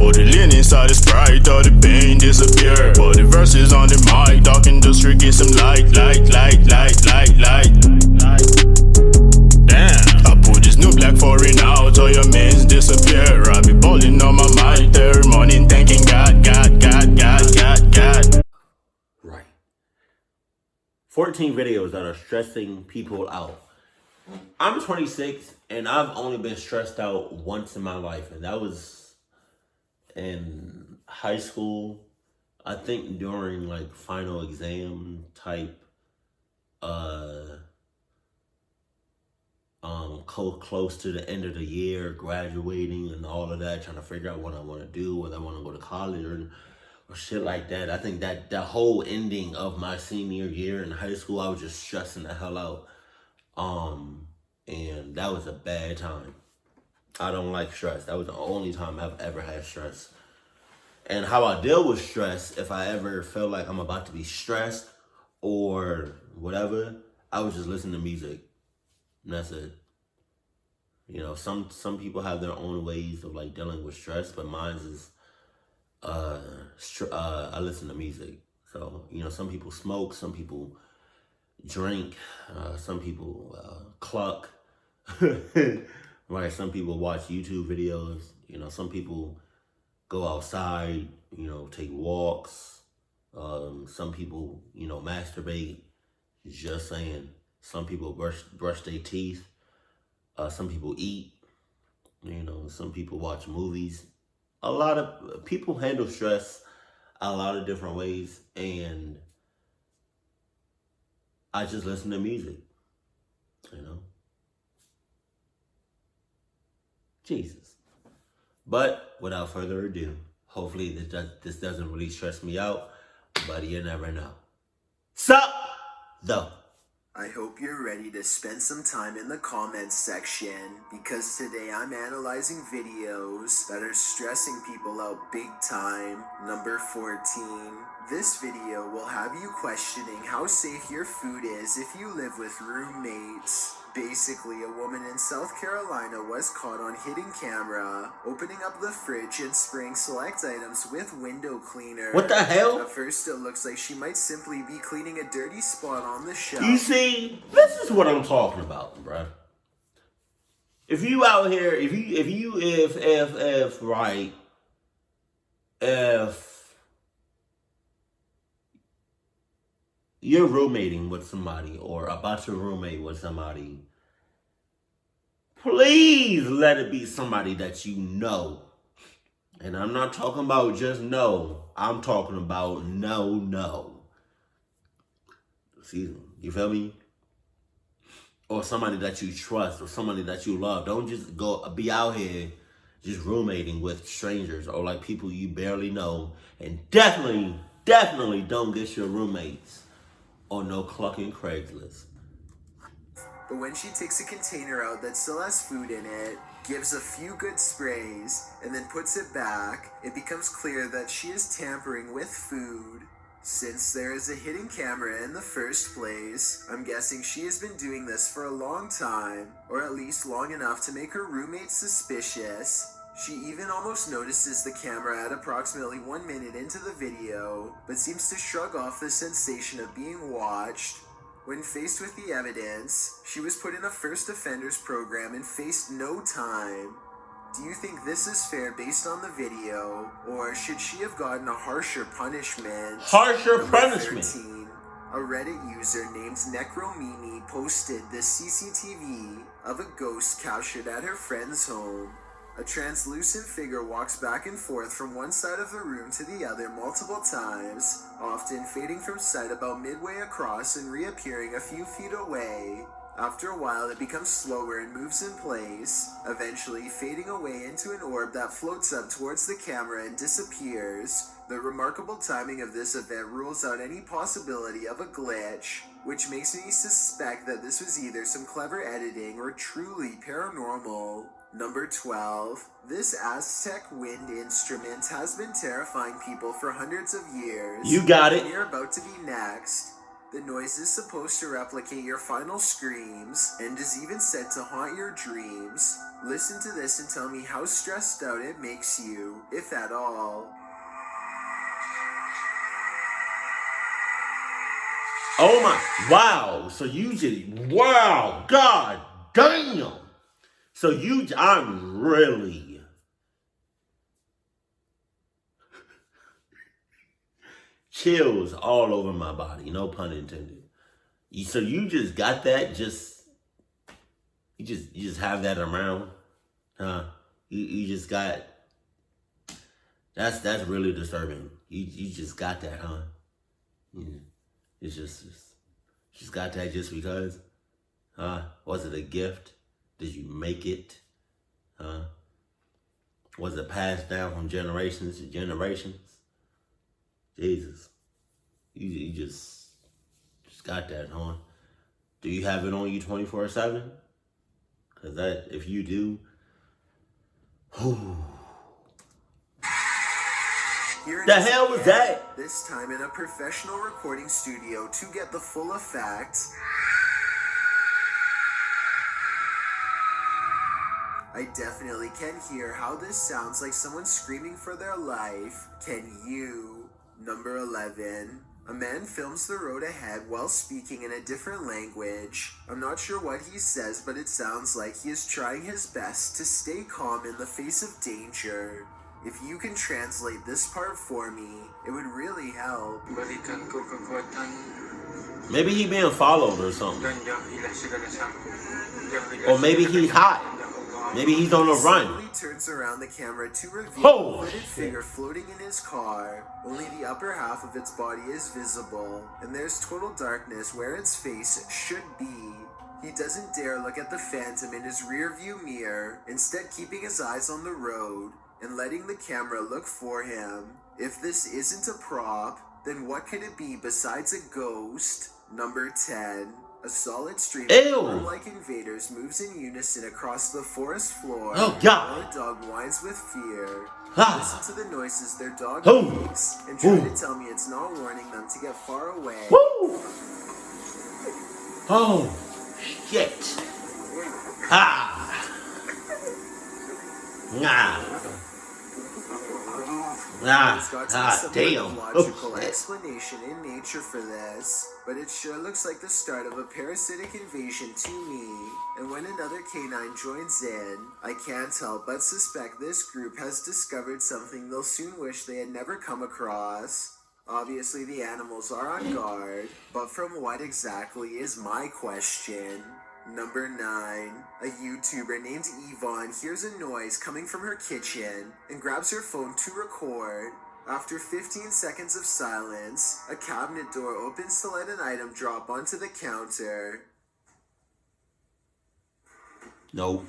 Pour the lean inside the Sprite, all the pain disappear. But the verses on the mic, dark industry, get some light. Damn, I put this new black foreign out, all your mans disappear. I be balling on my mic, third morning thanking God. Right. 14 videos that are stressing people out. I'm 26 and I've only been stressed out once in my life, and that was in high school. I think during like final exam type close to the end of the year, graduating and all of that, trying to figure out what I want to do, whether I want to go to college or shit like that. I think that the whole ending of my senior year in high school, I was just stressing the hell out. And that was a bad time. I don't like stress. That was the only time I've ever had stress. And how I deal with stress, if I ever feel like I'm about to be stressed or whatever, I would just listen to music. And that's it. You know, some people have their own ways of like dealing with stress, but mine is I listen to music. So, you know, some people smoke, some people drink, some people cluck, right? Some people watch YouTube videos, you know, some people go outside, you know, take walks. Some people, you know, masturbate, just saying. Some people brush their teeth. Some people eat, you know, some people watch movies. A lot of people handle stress a lot of different ways, and I just listen to music, you know. Jesus. But without further ado, hopefully this doesn't really stress me out, but you never know. Sup, though? I hope you're ready to spend some time in the comments section, because today I'm analyzing videos that are stressing people out big time. Number 14. This video will have you questioning how safe your food is if you live with roommates. Basically, a woman in South Carolina was caught on hidden camera, opening up the fridge and spraying select items with window cleaner. What the hell? At first, it looks like she might simply be cleaning a dirty spot on the shelf. You see, this is what I'm talking about, bruh. If you out here, if you're roommating with somebody or about to roommate with somebody, please let it be somebody that you know. And I'm not talking about just know. I'm talking about no. See, you feel me? Or somebody that you trust or somebody that you love. Don't just be out here just roommating with strangers or like people you barely know. And definitely don't get your roommates on no clucking Craigslist. But when she takes a container out that still has food in it, gives a few good sprays, and then puts it back, it becomes clear that she is tampering with food. Since there is a hidden camera in the first place, I'm guessing she has been doing this for a long time, or at least long enough to make her roommate suspicious. She even almost notices the camera at approximately 1 minute into the video, but seems to shrug off the sensation of being watched. When faced with the evidence, she was put in a first offenders program and faced no time. Do you think this is fair based on the video, or should she have gotten a harsher punishment? Harsher punishment. 13, a Reddit user named Necromimi posted the CCTV of a ghost captured at her friend's home. A translucent figure walks back and forth from one side of the room to the other multiple times, often fading from sight about midway across and reappearing a few feet away. After a while, it becomes slower and moves in place, eventually fading away into an orb that floats up towards the camera and disappears. The remarkable timing of this event rules out any possibility of a glitch, which makes me suspect that this was either some clever editing or truly paranormal. Number 12. This Aztec wind instrument has been terrifying people for hundreds of years. You got it. You're about to be next. The noise is supposed to replicate your final screams and is even said to haunt your dreams. Listen to this and tell me how stressed out it makes you, if at all. Oh my, wow. So you just, wow, god damn. So I'm really, chills all over my body, no pun intended. So you just got that, you just have that around, huh? You just got, that's really disturbing. You just got that, huh? Yeah. It's just got that just because? Was it a gift? Did you make it? Was it passed down from generations to generations? Jesus. You just got that, huh? Do you have it on you 24/7? Because if you do, whew. The hell was that? This time in a professional recording studio to get the full effect. I definitely can hear how this sounds like someone screaming for their life. Can you? Number 11. A man films the road ahead while speaking in a different language. I'm not sure what he says, but it sounds like he is trying his best to stay calm in the face of danger. If you can translate this part for me, it would really help. Maybe he being followed or something. Or maybe he's hot. Maybe he's on a run. He turns around the camera to reveal a hooded figure floating in his car. Only the upper half of its body is visible, and there's total darkness where its face should be. He doesn't dare look at the phantom in his rearview mirror, instead keeping his eyes on the road and letting the camera look for him. If this isn't a prop, then what could it be besides a ghost? Number 10. A solid stream of worm-like invaders moves in unison across the forest floor. Oh God! While a dog whines with fear. Ah. Listen to the noises their dog Ooh. makes and try Ooh. to tell me it's not warning them to get far away. Woo! Oh, shit. Ah. Nah. There's got to be some damn. logical explanation in nature for this, but it sure looks like the start of a parasitic invasion to me. And when another canine joins in, I can't help but suspect this group has discovered something they'll soon wish they had never come across. Obviously the animals are on guard, but from what exactly is my question? Number 9. A YouTuber named Yvonne hears a noise coming from her kitchen and grabs her phone to record. After 15 seconds of silence, a cabinet door opens to let an item drop onto the counter. Nope.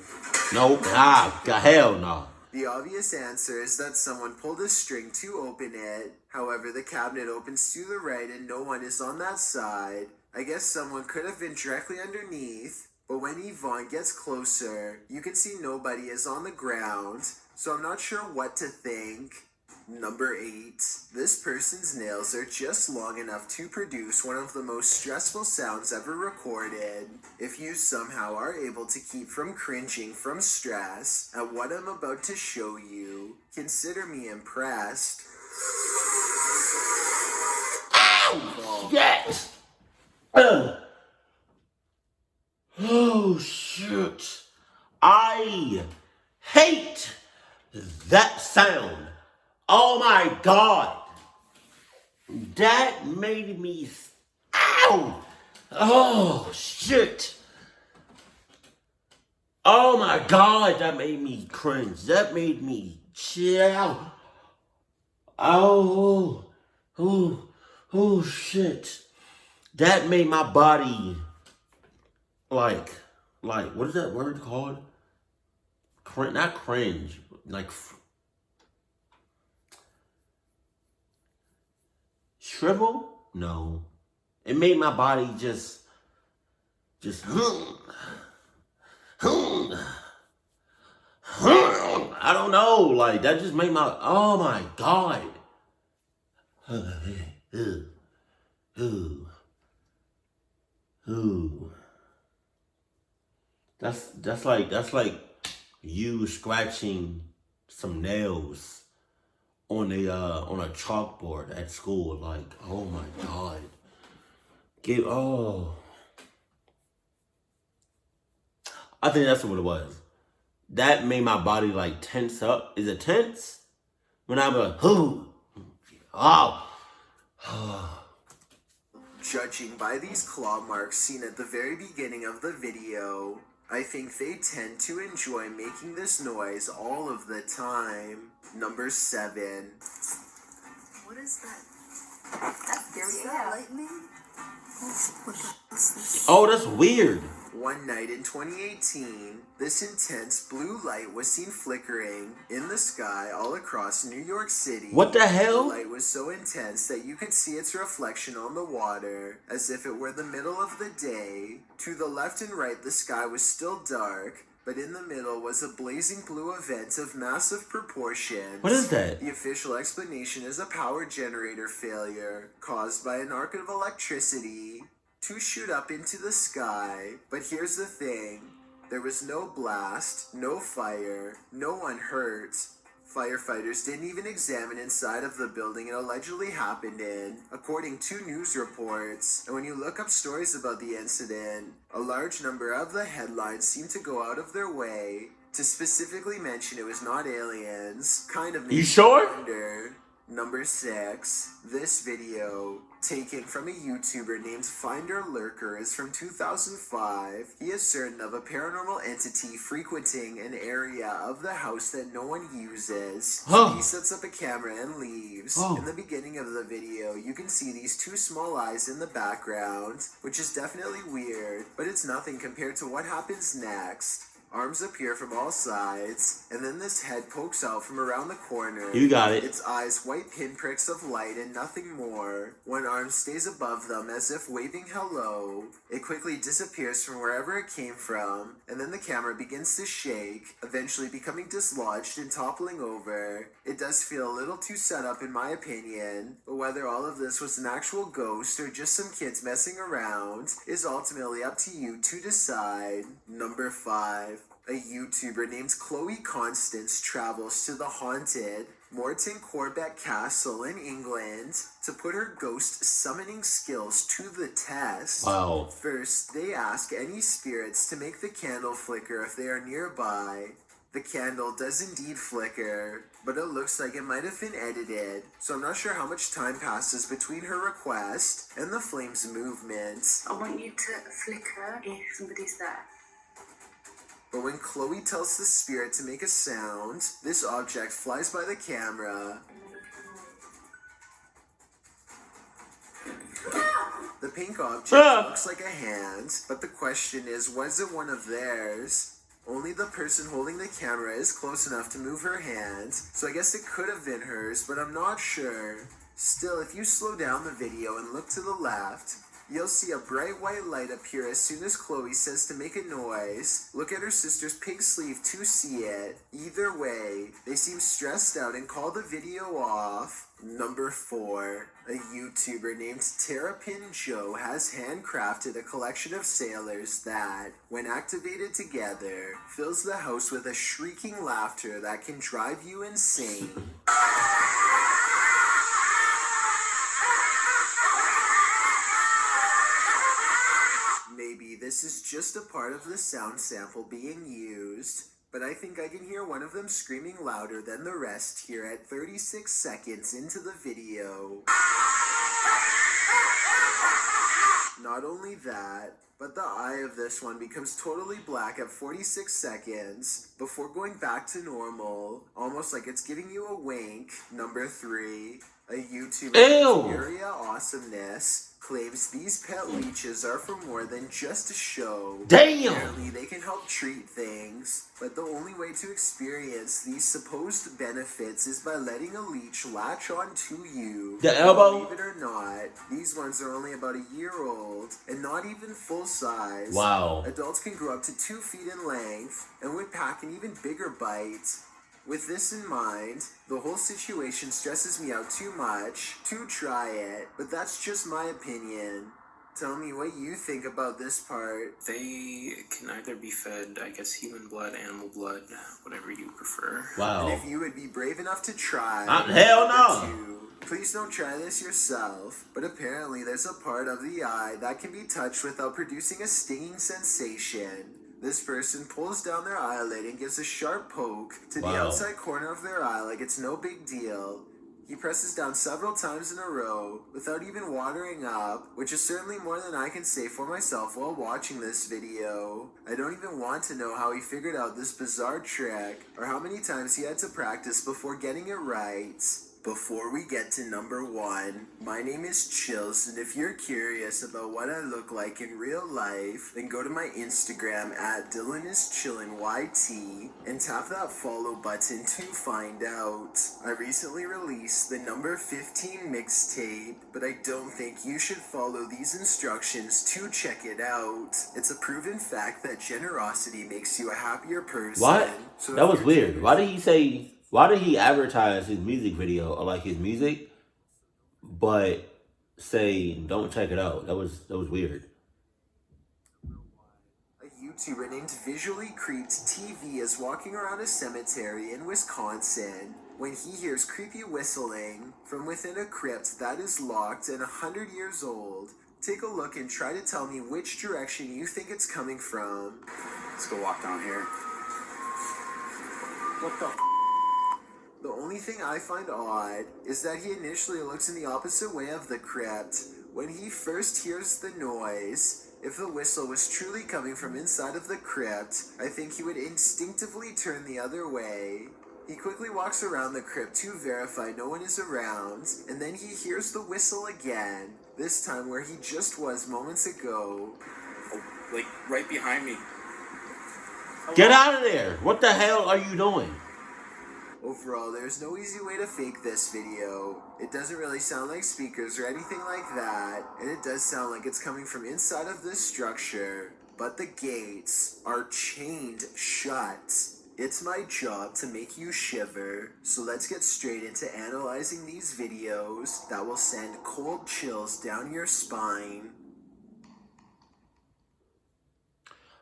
Hell no. The obvious answer is that someone pulled a string to open it. However, the cabinet opens to the right and no one is on that side. I guess someone could have been directly underneath, but when Yvonne gets closer, you can see nobody is on the ground, so I'm not sure what to think. Number 8. This person's nails are just long enough to produce one of the most stressful sounds ever recorded. If you somehow are able to keep from cringing from stress at what I'm about to show you, consider me impressed. Ow! Shit! Oh, shit. I hate that sound. Oh, my God. That made me... Ow! Oh, shit. Oh, my God. That made me cringe. That made me chill. Oh, shit. That made my body... Like, what is that word called? Not cringe, like shrivel? No. It made my body just I don't know, like that just made my, oh my God. Ooh. That's like you scratching some nails on a chalkboard at school. Like, oh my God. I think that's what it was. That made my body like tense up. Is it tense? When I'm like, oh. Judging by these claw marks seen at the very beginning of the video, I think they tend to enjoy making this noise all of the time. Number 7. What is that? That's very lightning. Oh, that's weird. One night in 2018, this intense blue light was seen flickering in the sky all across New York City. What the hell? The light was so intense that you could see its reflection on the water, as if it were the middle of the day. To the left and right, the sky was still dark, but in the middle was a blazing blue event of massive proportions. What is that? The official explanation is a power generator failure caused by an arc of electricity to shoot up into the sky. But here's the thing. There was no blast, no fire, no one hurt. Firefighters didn't even examine inside of the building it allegedly happened in, according to news reports. And when you look up stories about the incident, a large number of the headlines seem to go out of their way to specifically mention it was not aliens. Kind of makes You sure? me wonder. Number 6. This video, taken from a YouTuber named Finder Lurker, is from 2005. He is certain of a paranormal entity frequenting an area of the house that no one uses. So he sets up a camera and leaves. In the beginning of the video, you can see these 2 small eyes in the background, which is definitely weird, but it's nothing compared to what happens next. Arms appear from all sides, and then this head pokes out from around the corner. You got it. Its eyes white pinpricks of light and nothing more. One arm stays above them as if waving hello. It quickly disappears from wherever it came from, and then the camera begins to shake, eventually becoming dislodged and toppling over. It does feel a little too set up in my opinion, but whether all of this was an actual ghost or just some kids messing around is ultimately up to you to decide. Number 5. A YouTuber named Chloe Constance travels to the haunted Morton Corbett Castle in England to put her ghost summoning skills to the test. Wow. First, they ask any spirits to make the candle flicker if they are nearby. The candle does indeed flicker, but it looks like it might have been edited, so I'm not sure how much time passes between her request and the flame's movement. I want you to flicker if somebody's there. But when Chloe tells the spirit to make a sound, this object flies by the camera. The pink object looks like a hand, but the question is, was it one of theirs? Only the person holding the camera is close enough to move her hand, so I guess it could have been hers, but I'm not sure. Still, if you slow down the video and look to the left, you'll see a bright white light appear as soon as Chloe says to make a noise. Look at her sister's pink sleeve to see it. Either way, they seem stressed out and call the video off. Number 4. A YouTuber named Terrapin Joe has handcrafted a collection of sailors that, when activated together, fills the house with a shrieking laughter that can drive you insane. Maybe this is just a part of the sound sample being used, but I think I can hear one of them screaming louder than the rest here at 36 seconds into the video. Not only that, but the eye of this one becomes totally black at 46 seconds before going back to normal, almost like it's giving you a wink. Number 3, a YouTuber, Area Awesomeness, claims these pet leeches are for more than just a show. Damn! Apparently they can help treat things, but the only way to experience these supposed benefits is by letting a leech latch onto you. The elbow? Believe it or not, these ones are only about a year old and not even full size. Wow. Adults can grow up to 2 feet in length and would pack an even bigger bite. With this in mind, the whole situation stresses me out too much to try it, but that's just my opinion. Tell me what you think about this part. They can either be fed, I guess, human blood, animal blood, whatever you prefer. Wow. And if you would be brave enough to try, hell no. number 2, please don't try this yourself, but apparently there's a part of the eye that can be touched without producing a stinging sensation. This person pulls down their eyelid and gives a sharp poke to the outside corner of their eye like it's no big deal. He presses down several times in a row without even watering up, which is certainly more than I can say for myself while watching this video. I don't even want to know how he figured out this bizarre trick or how many times he had to practice before getting it right. Before we get to number 1, my name is Chills, and if you're curious about what I look like in real life, then go to my Instagram at DylanIsChillinYT and tap that follow button to find out. I recently released the number 15 mixtape, but I don't think you should follow these instructions to check it out. It's a proven fact that generosity makes you a happier person. What? So That was weird. Why did he advertise his music video or like his music, but say don't check it out? That was weird. A YouTuber named Visually Creeped TV is walking around a cemetery in Wisconsin when he hears creepy whistling from within a crypt that is locked and 100 years old. Take a look and try to tell me which direction you think it's coming from. Let's go walk down here. What the? The only thing I find odd is that he initially looks in the opposite way of the crypt. When he first hears the noise, if the whistle was truly coming from inside of the crypt, I think he would instinctively turn the other way. He quickly walks around the crypt to verify no one is around, and then he hears the whistle again, this time where he just was moments ago. Oh, like right behind me. Get out of there! What the hell are you doing? Overall, there's no easy way to fake this video. It doesn't really sound like speakers or anything like that, and it does sound like it's coming from inside of this structure, but the gates are chained shut. It's my job to make you shiver, so let's get straight into analyzing these videos that will send cold chills down your spine.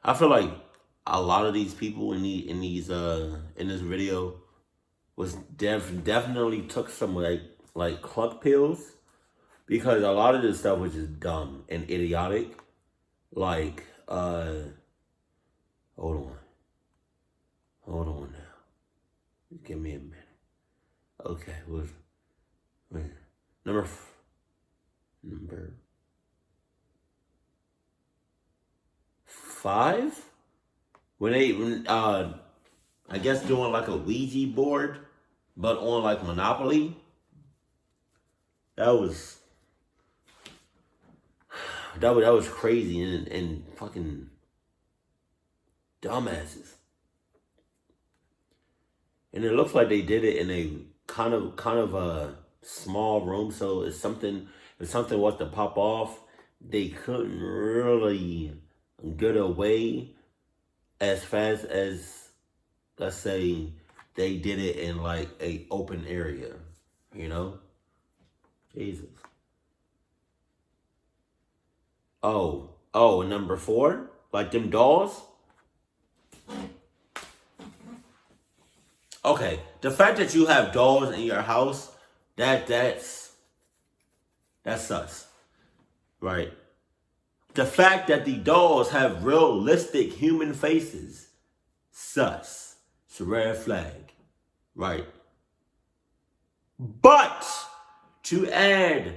I feel like a lot of these people in this video was definitely took some like cluck pills, because a lot of this stuff was just dumb and idiotic. Like hold on now, give me a minute. Okay, number 5, when I guess doing like a Ouija board, but on like Monopoly. That was crazy and fucking dumbasses. And it looks like they did it in a kind of a small room, so if something was to pop off, they couldn't really get away as fast as, let's say, they did it in like a open area, you know? Jesus. Oh, number 4, like them dolls. Okay, the fact that you have dolls in your house, that's sus, right? The fact that the dolls have realistic human faces, sus. It's a red flag, right? But to add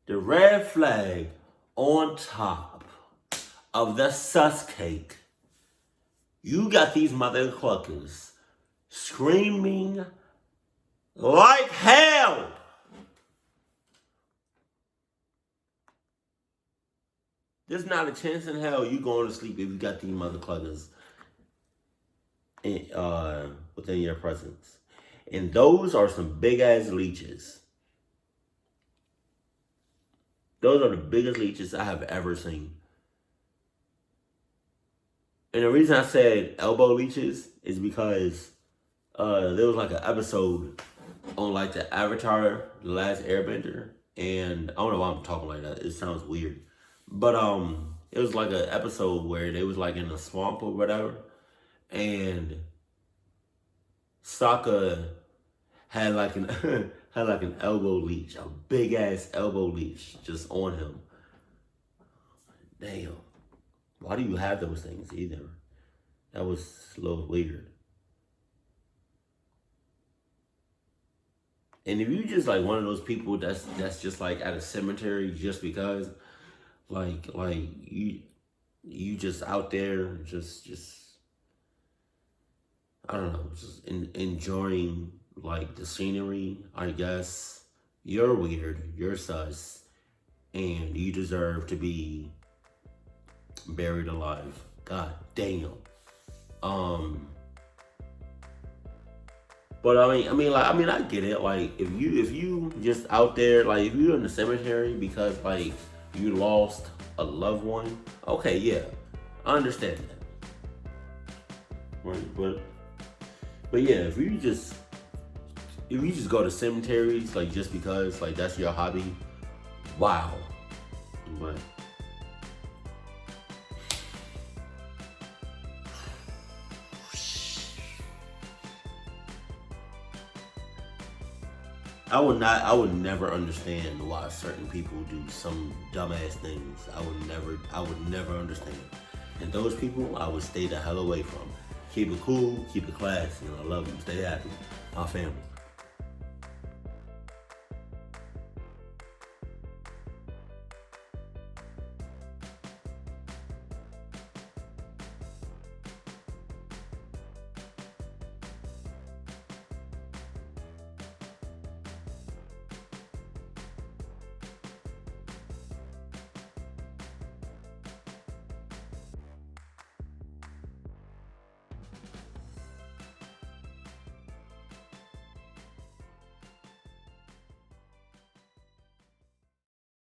the red flag on top of the sus cake, you got these mother cluckers screaming like hell. There's not a chance in hell you going to sleep if you got these mother cluckers within your presence. And those are some big ass leeches. Those are the biggest leeches I have ever seen. And the reason I said elbow leeches is because there was like an episode on like the Avatar, The Last Airbender. And I don't know why I'm talking like that. It sounds weird. But it was like an episode where they was like in a swamp or whatever, and Sokka had like an had like an elbow leech, a big ass elbow leech just on him. Damn. Why do you have those things either? That was a little weird. And if you just like one of those people that's just like at a cemetery just because, like you just out there just I don't know, just enjoying like the scenery, I guess. You're weird, you're sus, and you deserve to be buried alive. God damn. But I get it. Like, if you just out there, like, if you're in the cemetery because like you lost a loved one, okay, yeah, I understand that. Right, but yeah, if you just go to cemeteries like just because like that's your hobby, wow. But I would never understand why certain people do some dumbass things. I would never understand. And those people, I would stay the hell away from. Keep it cool, keep it classy, and I love you. Stay happy. Our family.